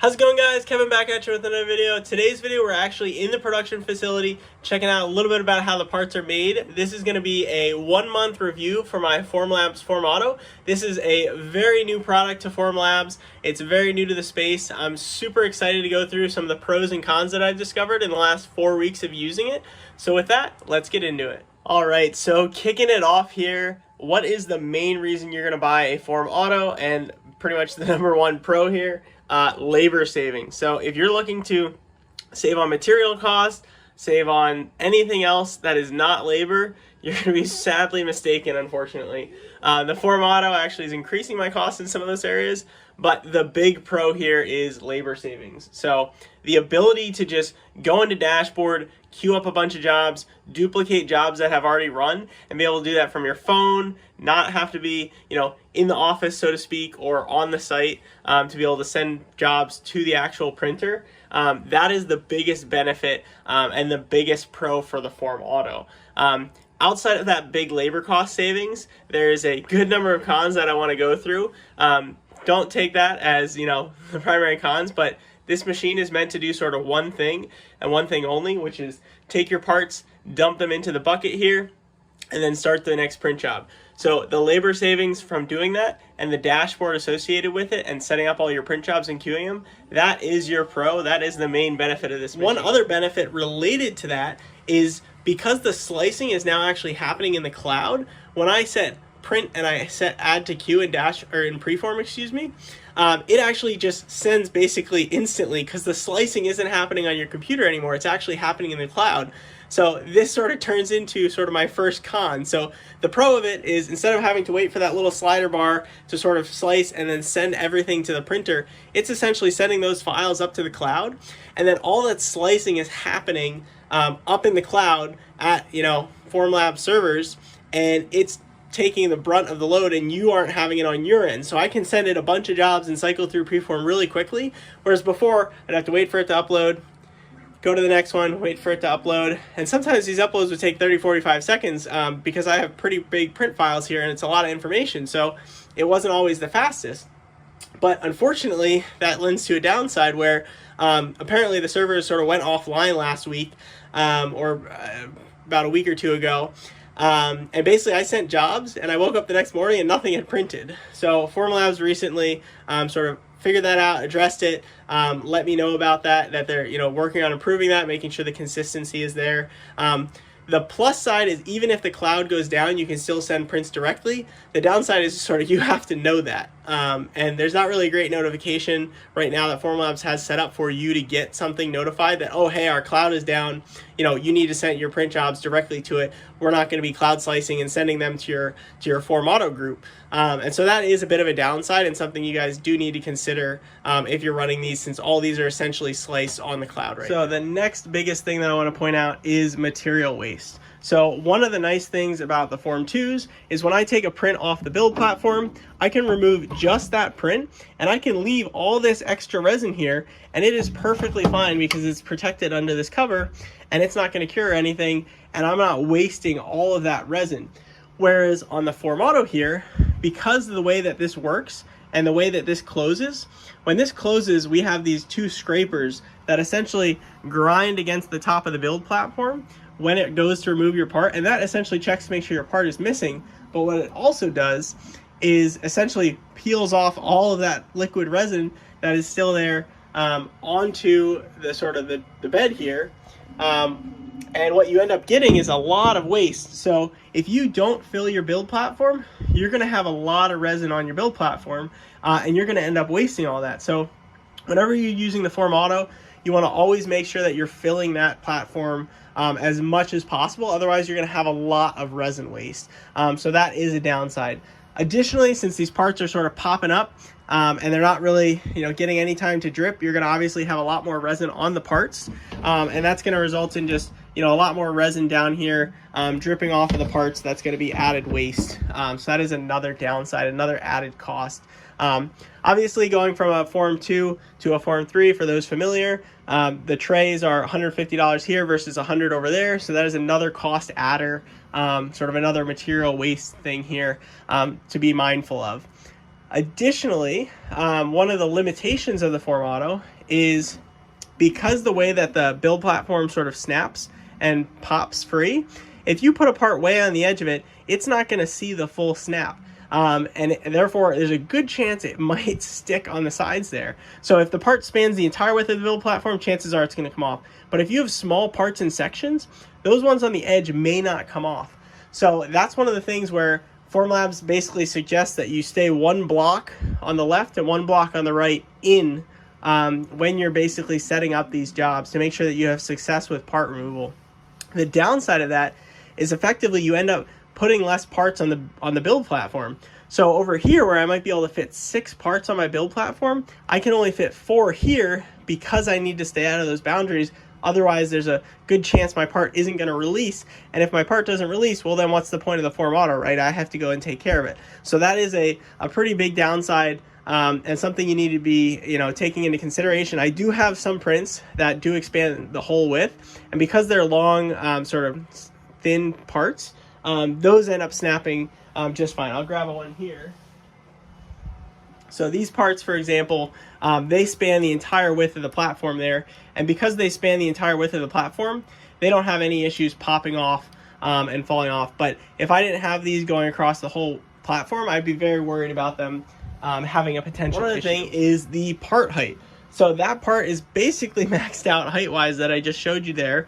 How's it going, guys? Kevin back at you with another video. Today's video, we're actually in the production facility checking out a little bit about how the parts are made. This is going to be a 1-month review for my Formlabs Form Auto. This is a very new product to Formlabs. It's very new to the space. I'm super excited to go through some of the pros and cons that I've discovered in the last 4 weeks of using it. So with that, let's get into it. All right, so kicking it off here, what is the main reason you're going to buy a Form Auto, and pretty much the #1 pro here? Labor saving. So if you're looking to save on material costs, save on anything else that is not labor, you're going to be sadly mistaken, unfortunately. The Form Auto actually is increasing my costs in some of those areas, but the big pro here is labor savings. So the ability to just go into dashboard, queue up a bunch of jobs, duplicate jobs that have already run, and be able to do that from your phone, not have to be, in the office, so to speak, or on the site, to be able to send jobs to the actual printer. That is the biggest benefit and the biggest pro for the Form Auto. Outside of that big labor cost savings, there's a good number of cons that I want to go through. Don't take that as, the primary cons, but this machine is meant to do sort of one thing and one thing only, which is take your parts, dump them into the bucket here, and then start the next print job. So the labor savings from doing that and the dashboard associated with it and setting up all your print jobs and queuing them, that is your pro. That is the main benefit of this machine. One other benefit related to that is because the slicing is now actually happening in the cloud, when I set print and I set add to queue in in preform, it actually just sends basically instantly, because the slicing isn't happening on your computer anymore. It's actually happening in the cloud. So this sort of turns into sort of my first con. So the pro of it is, instead of having to wait for that little slider bar to sort of slice and then send everything to the printer, it's essentially sending those files up to the cloud, and then all that slicing is happening up in the cloud at Formlabs servers, and it's taking the brunt of the load, and you aren't having it on your end. So I can send it a bunch of jobs and cycle through preform really quickly, whereas before I'd have to wait for it to upload, go to the next one, wait for it to upload, and sometimes these uploads would take 30-45 seconds because I have pretty big print files here and it's a lot of information, so it wasn't always the fastest. But unfortunately, that lends to a downside where apparently the servers sort of went offline last week or about a week or two ago. And basically I sent jobs and I woke up the next morning and nothing had printed. So Formlabs recently sort of figured that out, addressed it, let me know about that they're working on improving that, making sure the consistency is there. The plus side is, even if the cloud goes down, you can still send prints directly. The downside is sort of you have to know that. And there's not really a great notification right now that Formlabs has set up for you to get something notified that, oh, hey, our cloud is down. You need to send your print jobs directly to it. We're not going to be cloud slicing and sending them to your Form Auto group. And so that is a bit of a downside and something you guys do need to consider if you're running these, since all these are essentially sliced on the cloud right now. So the next biggest thing that I want to point out is material waste. So one of the nice things about the Form 2s is when I take a print off the build platform, I can remove just that print and I can leave all this extra resin here, and it is perfectly fine because it's protected under this cover and it's not going to cure anything, and I'm not wasting all of that resin. Whereas on the Form Auto here, because of the way that this works and the way that this closes, when this closes, we have these two scrapers that essentially grind against the top of the build platform when it goes to remove your part, and that essentially checks to make sure your part is missing. But what it also does is essentially peels off all of that liquid resin that is still there onto the sort of the bed here. And what you end up getting is a lot of waste. So if you don't fill your build platform, you're going to have a lot of resin on your build platform, and you're going to end up wasting all that. So whenever you're using the Form Auto, you want to always make sure that you're filling that platform as much as possible. Otherwise, you're going to have a lot of resin waste. So that is a downside. Additionally, since these parts are sort of popping up and they're not really getting any time to drip, you're going to obviously have a lot more resin on the parts, and that's going to result in just a lot more resin down here dripping off of the parts. That's going to be added waste. So that is another downside, another added cost. Obviously, going from a Form 2 to a Form 3, for those familiar, the trays are $150 here versus $100 over there. So that is another cost adder, sort of another material waste thing here to be mindful of. Additionally, one of the limitations of the Form Auto is because the way that the build platform sort of snaps and pops free, if you put a part way on the edge of it, it's not going to see the full snap. And therefore, there's a good chance it might stick on the sides there. So if the part spans the entire width of the build platform, chances are it's going to come off. But if you have small parts and sections, those ones on the edge may not come off. So that's one of the things where Formlabs basically suggests that you stay one block on the left and one block on the right in when you're basically setting up these jobs to make sure that you have success with part removal. The downside of that is effectively you end up putting less parts on the build platform. So over here, where I might be able to fit 6 parts on my build platform, I can only fit 4 here because I need to stay out of those boundaries. Otherwise, there's a good chance my part isn't going to release. And if my part doesn't release, well, then what's the point of the Form Auto, right? I have to go and take care of it. So that is a pretty big downside and something you need to be, taking into consideration. I do have some prints that do expand the whole width. And because they're long, sort of thin parts, those end up snapping just fine. I'll grab one here. So these parts, for example, they span the entire width of the platform there. And because they span the entire width of the platform, they don't have any issues popping off and falling off. But if I didn't have these going across the whole platform, I'd be very worried about them having a potential issue. One other thing is the part height. So that part is basically maxed out height-wise that I just showed you there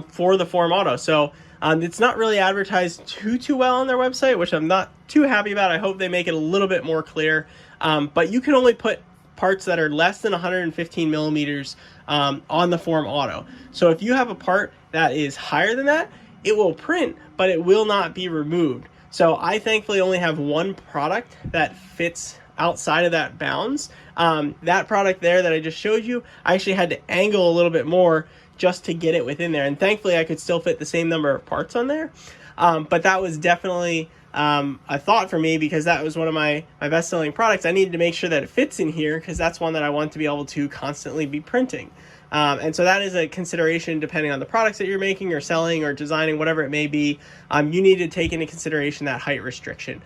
for the Form Auto. So it's not really advertised too well on their website, which I'm not too happy about. I hope they make it a little bit more clear. But you can only put parts that are less than 115 millimeters on the Form Auto. So if you have a part that is higher than that, it will print, but it will not be removed. So I thankfully only have one product that fits outside of that bounds. That product there that I just showed you, I actually had to angle a little bit more just to get it within there. And thankfully I could still fit the same number of parts on there. But that was definitely a thought for me because that was one of my best-selling products. I needed to make sure that it fits in here because that's one that I want to be able to constantly be printing. And so that is a consideration depending on the products that you're making or selling or designing, whatever it may be. You need to take into consideration that height restriction.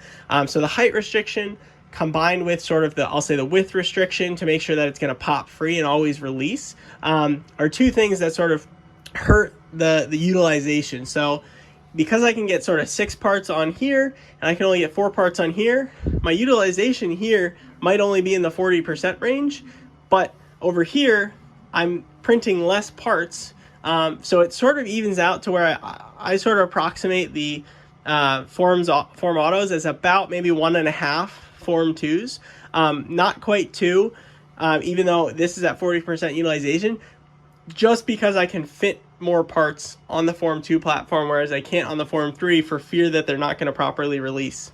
So the height restriction combined with sort of I'll say the width restriction to make sure that it's going to pop free and always release are two things that sort of hurt the utilization. So because I can get sort of 6 parts on here and I can only get 4 parts on here, my utilization here might only be in the 40% range, but over here I'm printing less parts. So it sort of evens out to where I sort of approximate the Form Autos as about maybe 1.5 Form 2s, not quite 2, even though this is at 40% utilization, just because I can fit more parts on the Form 2 platform, whereas I can't on the Form 3 for fear that they're not going to properly release.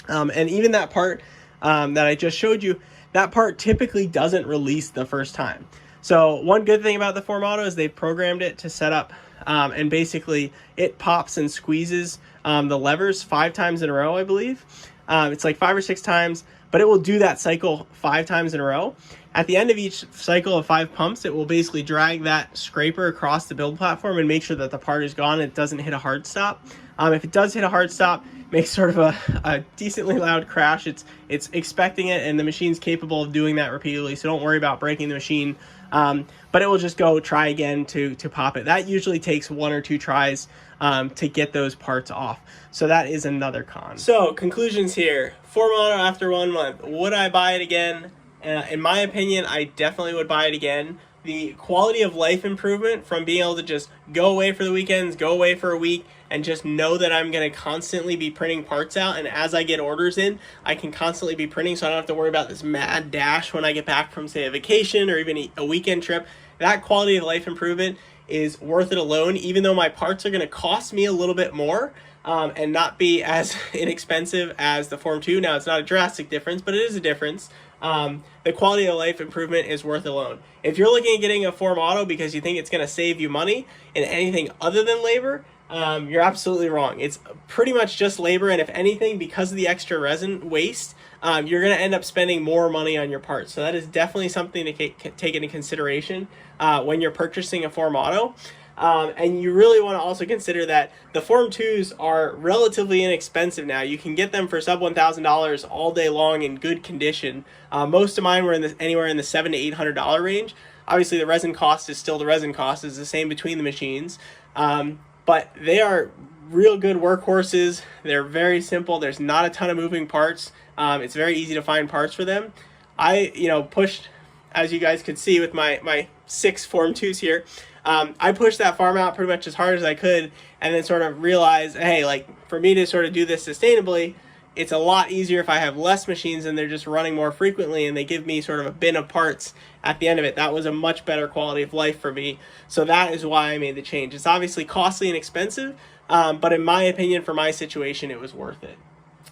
And even that part that I just showed you, that part typically doesn't release the first time. So one good thing about the Form Auto is they've programmed it to set up and basically it pops and squeezes the levers 5 times in a row, I believe. It's like 5 or 6 times, but it will do that cycle 5 times in a row. At the end of each cycle of 5 pumps, it will basically drag that scraper across the build platform and make sure that the part is gone and it doesn't hit a hard stop. If it does hit a hard stop, it makes sort of a decently loud crash. It's expecting it, and the machine's capable of doing that repeatedly, so don't worry about breaking the machine. But it will just go try again to pop it. That usually takes 1 or 2 tries to get those parts off. So that is another con. So conclusions here. Form Auto after 1 month. Would I buy it again? In my opinion, I definitely would buy it again. The quality of life improvement from being able to just go away for the weekends, go away for a week, and just know that I'm going to constantly be printing parts out, and as I get orders in, I can constantly be printing, so I don't have to worry about this mad dash when I get back from, say, a vacation or even a weekend trip. That quality of life improvement is worth it alone, even though my parts are going to cost me a little bit more and not be as inexpensive as the Form 2. Now, it's not a drastic difference, but it is a difference. The quality of life improvement is worth it alone. If you're looking at getting a Form Auto because you think it's going to save you money in anything other than labor, you're absolutely wrong. It's pretty much just labor, and if anything, because of the extra resin waste, you're going to end up spending more money on your parts. So that is definitely something to take into consideration when you're purchasing a Form Auto. And you really want to also consider that the Form 2s are relatively inexpensive now. You can get them for sub $1,000 all day long in good condition. Most of mine were anywhere in the $700 to $800 range. Obviously, the resin cost is still the resin cost. It's the same between the machines. But they are real good workhorses. They're very simple. There's not a ton of moving parts. It's very easy to find parts for them. I, pushed, as you guys could see with my 6 Form 2s here, I pushed that farm out pretty much as hard as I could, and then sort of realized, hey, like, for me to sort of do this sustainably, it's a lot easier if I have less machines and they're just running more frequently and they give me sort of a bin of parts at the end of it. That was a much better quality of life for me. So that is why I made the change. It's obviously costly and expensive, but in my opinion, for my situation, it was worth it.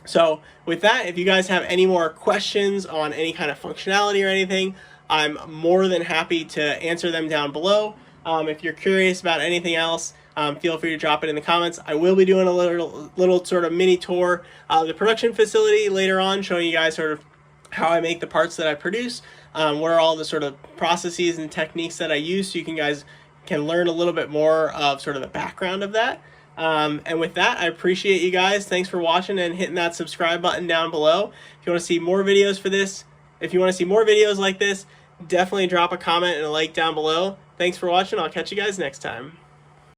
So with that, if you guys have any more questions on any kind of functionality or anything, I'm more than happy to answer them down below. If you're curious about anything else, feel free to drop it in the comments. I will be doing a little sort of mini tour of the production facility later on, showing you guys sort of how I make the parts that I produce, what are all the sort of processes and techniques that I use, so you guys can learn a little bit more of sort of the background of that. And with that, I appreciate you guys. Thanks for watching and hitting that subscribe button down below. If you want to see more videos for this, if you want to see more videos like this, definitely drop a comment and a like down below. Thanks for watching. I'll catch you guys next time.